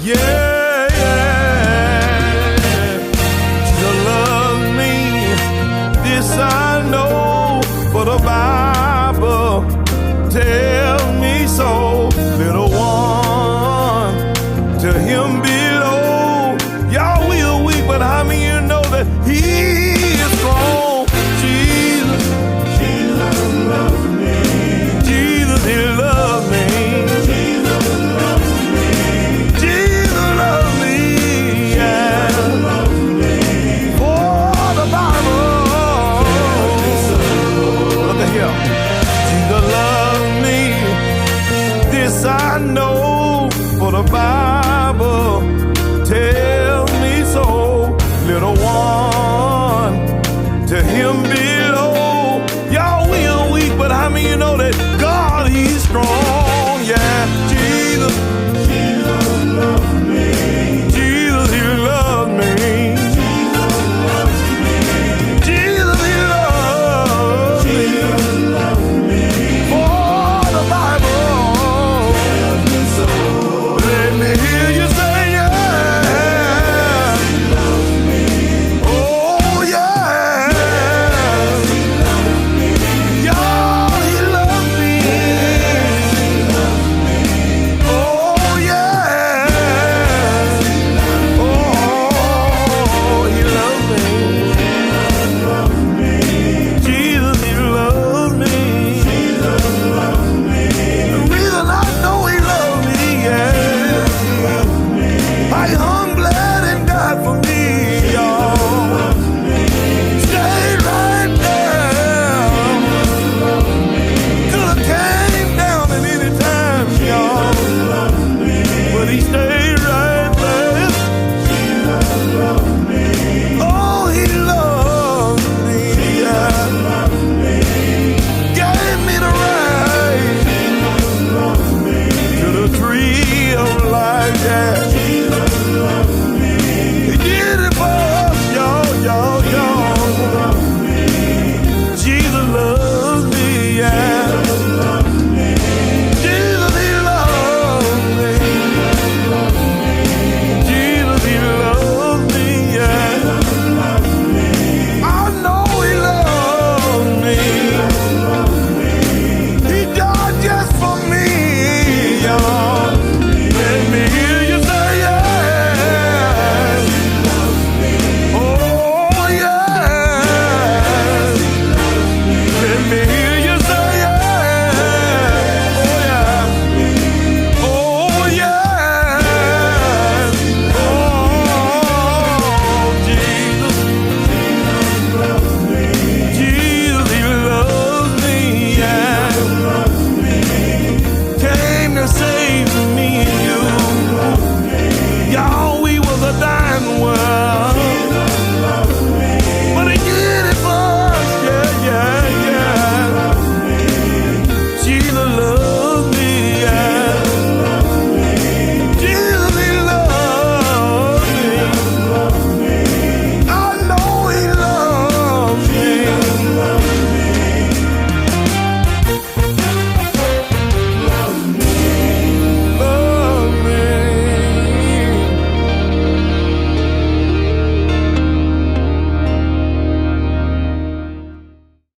Yeah, yeah. Jesus loves me. This I know, for the Bible tells me so. Little one, to him below. Y'all will weak, but how many of you know that he is strong? Jesus, Jesus loves me. Jesus, he loves me. Jesus loves me. Jesus loves me. Yeah. Jesus loves me. For the Bible. Look at here. Jesus loves me. This I know, for the Bible